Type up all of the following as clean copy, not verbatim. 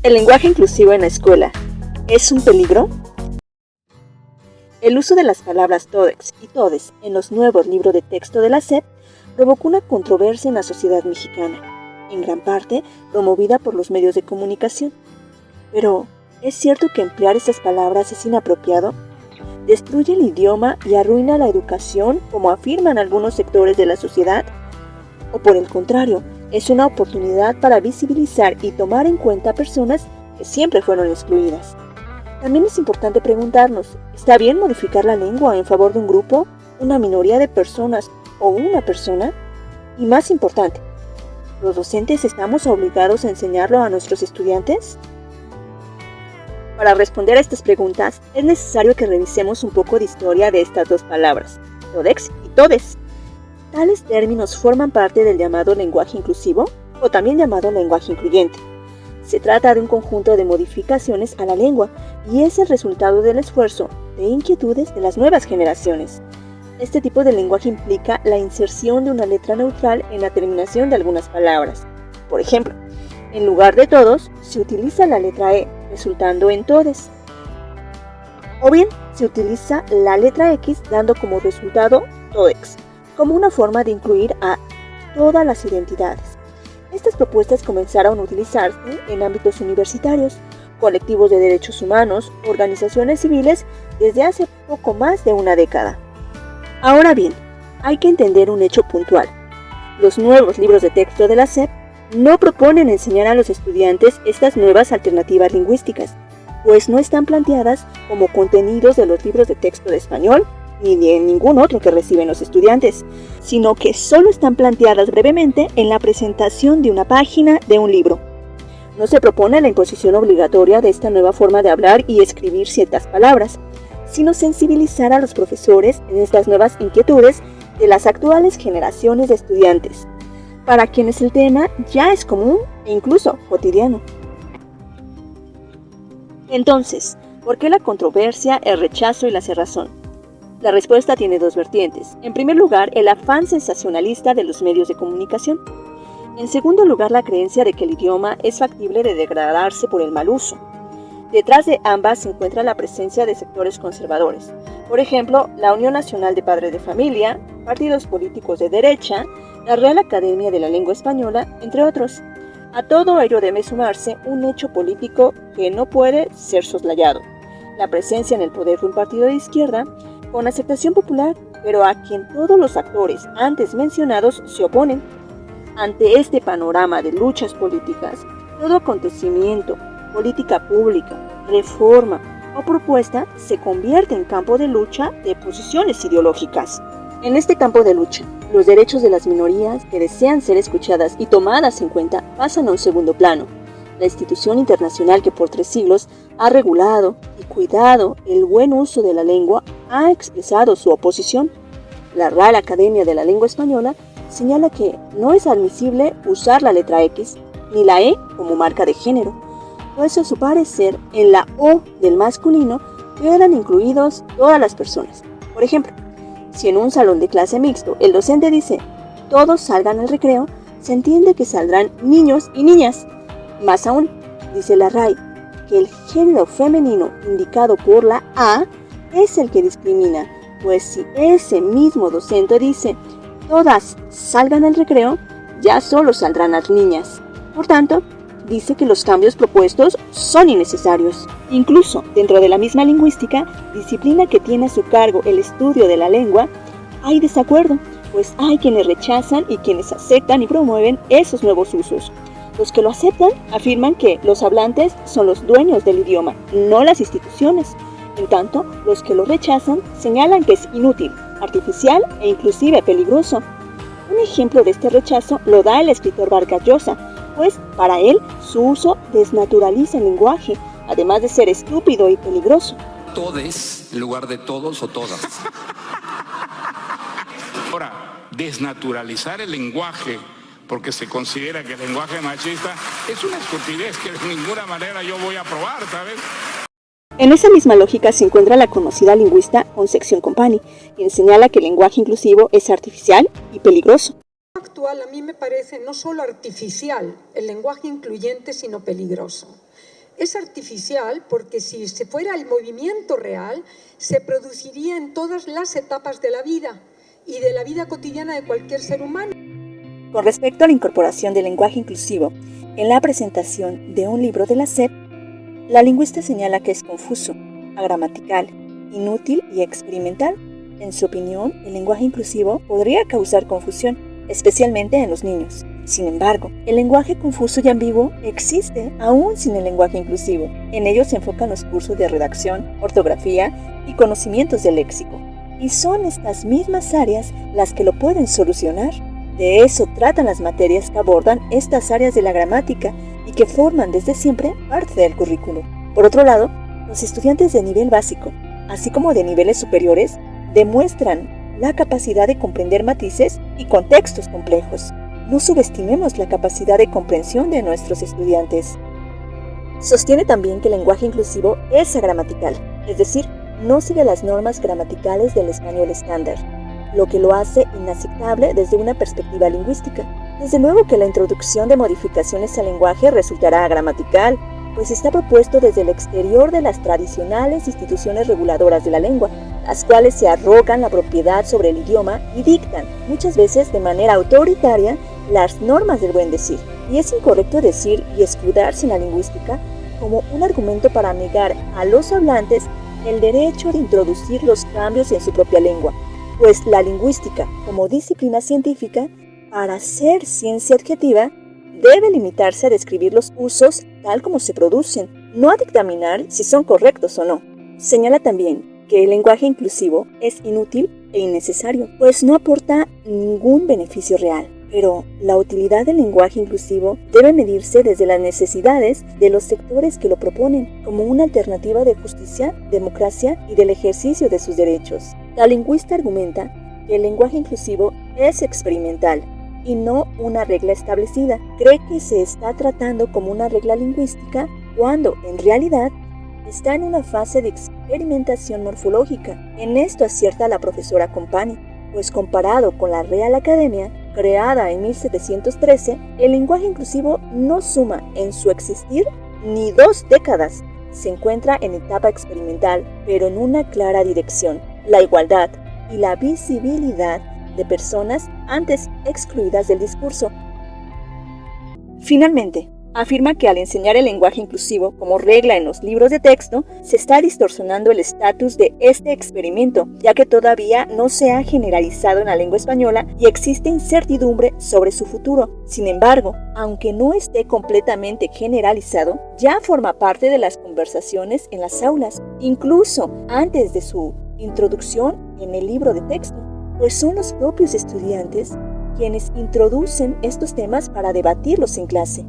¿El lenguaje inclusivo en la escuela es un peligro? El uso de las palabras todex y todes en los nuevos libros de texto de la SEP provocó una controversia en la sociedad mexicana, en gran parte promovida por los medios de comunicación. Pero, ¿es cierto que emplear esas palabras es inapropiado? ¿Destruye el idioma y arruina la educación, como afirman algunos sectores de la sociedad? ¿O por el contrario, es una oportunidad para visibilizar y tomar en cuenta a personas que siempre fueron excluidas? También es importante preguntarnos, ¿está bien modificar la lengua en favor de un grupo, una minoría de personas o una persona? Y más importante, ¿los docentes estamos obligados a enseñarlo a nuestros estudiantes? Para responder a estas preguntas, es necesario que revisemos un poco de historia de estas dos palabras, todex y todes. Tales términos forman parte del llamado lenguaje inclusivo, o también llamado lenguaje incluyente. Se trata de un conjunto de modificaciones a la lengua y es el resultado del esfuerzo e inquietudes de las nuevas generaciones. Este tipo de lenguaje implica la inserción de una letra neutral en la terminación de algunas palabras. Por ejemplo, en lugar de todos, se utiliza la letra E, resultando en todes. O bien, se utiliza la letra X, dando como resultado todex, como una forma de incluir a todas las identidades. Estas propuestas comenzaron a utilizarse en ámbitos universitarios, colectivos de derechos humanos, organizaciones civiles, desde hace poco más de una década. Ahora bien, hay que entender un hecho puntual. Los nuevos libros de texto de la SEP no proponen enseñar a los estudiantes estas nuevas alternativas lingüísticas, pues no están planteadas como contenidos de los libros de texto de español ni de ningún otro que reciben los estudiantes, sino que solo están planteadas brevemente en la presentación de una página de un libro. No se propone la imposición obligatoria de esta nueva forma de hablar y escribir ciertas palabras, sino sensibilizar a los profesores en estas nuevas inquietudes de las actuales generaciones de estudiantes, para quienes el tema ya es común e incluso cotidiano. Entonces, ¿por qué la controversia, el rechazo y la cerrazón? La respuesta tiene dos vertientes. En primer lugar, el afán sensacionalista de los medios de comunicación. En segundo lugar, la creencia de que el idioma es factible de degradarse por el mal uso. Detrás de ambas se encuentra la presencia de sectores conservadores. Por ejemplo, la Unión Nacional de Padres de Familia, partidos políticos de derecha, la Real Academia de la Lengua Española, entre otros. A todo ello debe sumarse un hecho político que no puede ser soslayado: la presencia en el poder de un partido de izquierda, con aceptación popular, pero a quien todos los actores antes mencionados se oponen. Ante este panorama de luchas políticas, todo acontecimiento, política pública, reforma o propuesta se convierte en campo de lucha de posiciones ideológicas. En este campo de lucha, los derechos de las minorías que desean ser escuchadas y tomadas en cuenta pasan a un segundo plano. La institución internacional que por 3 siglos ha regulado y cuidado el buen uso de la lengua ha expresado su oposición. La Real Academia de la Lengua Española señala que no es admisible usar la letra X ni la E como marca de género, pues a su parecer en la O del masculino quedan incluidos todas las personas. Por ejemplo, si en un salón de clase mixto el docente dice todos salgan al recreo, se entiende que saldrán niños y niñas. Más aún, dice la RAE, que el género femenino indicado por la A es el que discrimina, pues si ese mismo docente dice todas salgan al recreo, ya solo saldrán las niñas. Por tanto, dice que los cambios propuestos son innecesarios. Incluso dentro de la misma lingüística, disciplina que tiene a su cargo el estudio de la lengua, hay desacuerdo, pues hay quienes rechazan y quienes aceptan y promueven esos nuevos usos. Los que lo aceptan afirman que los hablantes son los dueños del idioma, no las instituciones. En tanto, los que lo rechazan señalan que es inútil, artificial e inclusive peligroso. Un ejemplo de este rechazo lo da el escritor Vargas Llosa, pues para él su uso desnaturaliza el lenguaje, además de ser estúpido y peligroso. Todes en lugar de todos o todas. Ahora, desnaturalizar el lenguaje porque se considera que el lenguaje machista es una estupidez que de ninguna manera yo voy a aprobar, ¿sabes? En esa misma lógica se encuentra la conocida lingüista Concepción Company, quien señala que el lenguaje inclusivo es artificial y peligroso. Actual a mí me parece no solo artificial el lenguaje incluyente, sino peligroso. Es artificial porque si se fuera el movimiento real, se produciría en todas las etapas de la vida y de la vida cotidiana de cualquier ser humano. Con respecto a la incorporación del lenguaje inclusivo en la presentación de un libro de la SEP, la lingüista señala que es confuso, agramatical, inútil y experimental. En su opinión, el lenguaje inclusivo podría causar confusión, especialmente en los niños. Sin embargo, el lenguaje confuso y ambiguo existe aún sin el lenguaje inclusivo. En ello se enfocan los cursos de redacción, ortografía y conocimientos del léxico. Y son estas mismas áreas las que lo pueden solucionar. De eso tratan las materias que abordan estas áreas de la gramática y que forman desde siempre parte del currículo. Por otro lado, los estudiantes de nivel básico, así como de niveles superiores, demuestran la capacidad de comprender matices y contextos complejos. No subestimemos la capacidad de comprensión de nuestros estudiantes. Sostiene también que el lenguaje inclusivo es agramatical, es decir, no sigue las normas gramaticales del español estándar, lo que lo hace inaceptable desde una perspectiva lingüística. Desde luego que la introducción de modificaciones al lenguaje resultará agramatical, pues está propuesto desde el exterior de las tradicionales instituciones reguladoras de la lengua, las cuales se arrogan la propiedad sobre el idioma y dictan, muchas veces de manera autoritaria, las normas del buen decir. Y es incorrecto decir y escudarse en la lingüística como un argumento para negar a los hablantes el derecho de introducir los cambios en su propia lengua, pues la lingüística, como disciplina científica, para ser ciencia objetiva, debe limitarse a describir los usos tal como se producen, no a dictaminar si son correctos o no. Señala también que el lenguaje inclusivo es inútil e innecesario, pues no aporta ningún beneficio real. Pero la utilidad del lenguaje inclusivo debe medirse desde las necesidades de los sectores que lo proponen, como una alternativa de justicia, democracia y del ejercicio de sus derechos. La lingüista argumenta que el lenguaje inclusivo es experimental y no una regla establecida. Cree que se está tratando como una regla lingüística cuando, en realidad, está en una fase de experimentación morfológica. En esto acierta la profesora Company, pues comparado con la Real Academia, creada en 1713, el lenguaje inclusivo no suma en su existir ni 2 décadas. Se encuentra en etapa experimental, pero en una clara dirección: la igualdad y la visibilidad de personas antes excluidas del discurso. Finalmente, afirma que al enseñar el lenguaje inclusivo como regla en los libros de texto, se está distorsionando el estatus de este experimento, ya que todavía no se ha generalizado en la lengua española y existe incertidumbre sobre su futuro. Sin embargo, aunque no esté completamente generalizado, ya forma parte de las conversaciones en las aulas, incluso antes de su introducción en el libro de texto, pues son los propios estudiantes quienes introducen estos temas para debatirlos en clase.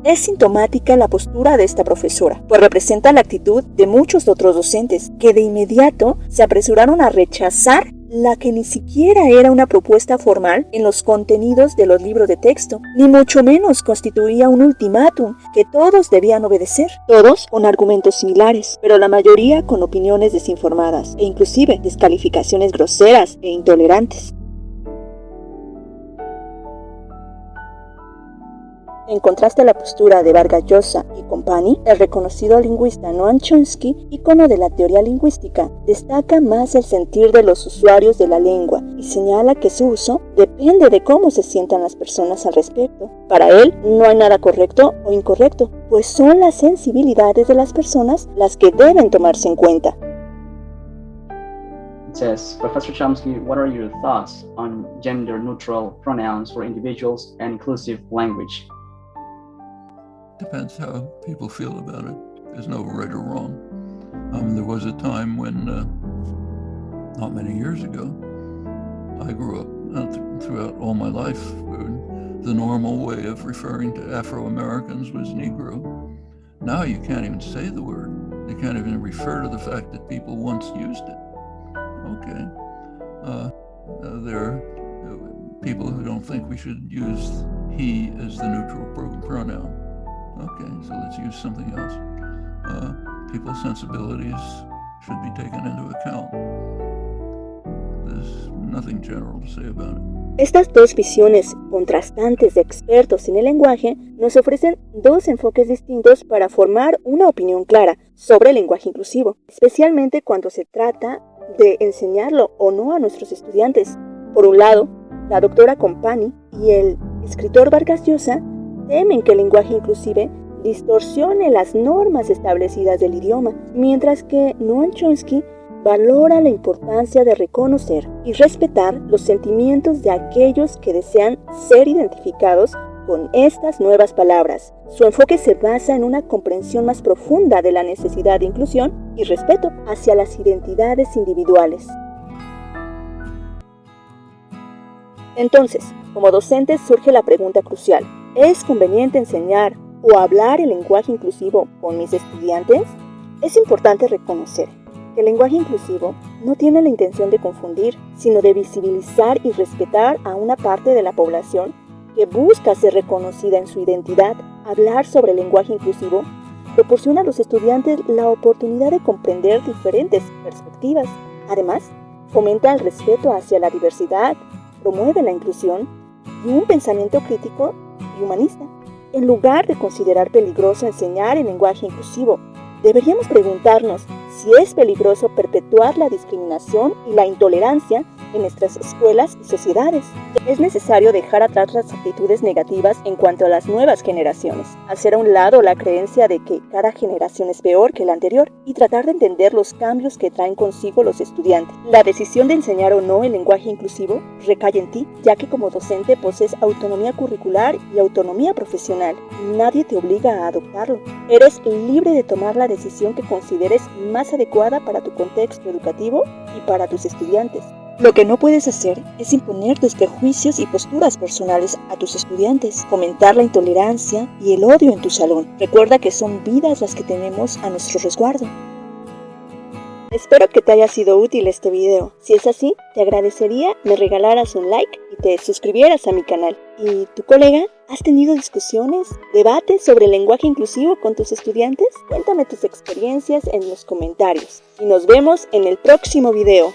Es sintomática la postura de esta profesora, pues representa la actitud de muchos otros docentes que de inmediato se apresuraron a rechazar la que ni siquiera era una propuesta formal en los contenidos de los libros de texto, ni mucho menos constituía un ultimátum que todos debían obedecer, todos con argumentos similares, pero la mayoría con opiniones desinformadas e inclusive descalificaciones groseras e intolerantes. En contraste a la postura de Vargas Llosa y Company, el reconocido lingüista Noam Chomsky, ícono de la teoría lingüística, destaca más el sentir de los usuarios de la lengua y señala que su uso depende de cómo se sientan las personas al respecto. Para él, no hay nada correcto o incorrecto, pues son las sensibilidades de las personas las que deben tomarse en cuenta. It says, Professor Chomsky, what are your thoughts on gender-neutral pronouns for individuals and inclusive language? Depends how people feel about it. There's no right or wrong. There was a time when, not many years ago, I grew up throughout all my life, the normal way of referring to Afro-Americans was Negro. Now you can't even say the word. You can't even refer to the fact that people once used it. Okay. There are people who don't think we should use he as the neutral pronoun. Okay, so let's use something else. People's sensibilities should be taken into account. There's nothing general to say about it. Estas dos visiones contrastantes de expertos en el lenguaje nos ofrecen dos enfoques distintos para formar una opinión clara sobre el lenguaje inclusivo, especialmente cuando se trata de enseñarlo o no a nuestros estudiantes. Por un lado, la doctora Company y el escritor Vargas Llosa temen que el lenguaje inclusive distorsione las normas establecidas del idioma, mientras que Noam Chomsky valora la importancia de reconocer y respetar los sentimientos de aquellos que desean ser identificados con estas nuevas palabras. Su enfoque se basa en una comprensión más profunda de la necesidad de inclusión y respeto hacia las identidades individuales. Entonces, como docentes surge la pregunta crucial: ¿es conveniente enseñar o hablar el lenguaje inclusivo con mis estudiantes? Es importante reconocer que el lenguaje inclusivo no tiene la intención de confundir, sino de visibilizar y respetar a una parte de la población que busca ser reconocida en su identidad. Hablar sobre el lenguaje inclusivo proporciona a los estudiantes la oportunidad de comprender diferentes perspectivas. Además, fomenta el respeto hacia la diversidad, promueve la inclusión y un pensamiento crítico y humanista. En lugar de considerar peligroso enseñar el lenguaje inclusivo, deberíamos preguntarnos si es peligroso perpetuar la discriminación y la intolerancia en nuestras escuelas y sociedades. Es necesario dejar atrás las actitudes negativas en cuanto a las nuevas generaciones, hacer a un lado la creencia de que cada generación es peor que la anterior y tratar de entender los cambios que traen consigo los estudiantes. La decisión de enseñar o no el lenguaje inclusivo recae en ti, ya que como docente posees autonomía curricular y autonomía profesional. Nadie te obliga a adoptarlo. Eres libre de tomar la decisión que consideres más adecuada para tu contexto educativo y para tus estudiantes. Lo que no puedes hacer es imponer tus prejuicios y posturas personales a tus estudiantes, fomentar la intolerancia y el odio en tu salón. Recuerda que son vidas las que tenemos a nuestro resguardo. Espero que te haya sido útil este video. Si es así, te agradecería me regalaras un like y te suscribieras a mi canal. ¿Y tu colega? ¿Has tenido discusiones, debates sobre el lenguaje inclusivo con tus estudiantes? Cuéntame tus experiencias en los comentarios. Y nos vemos en el próximo video.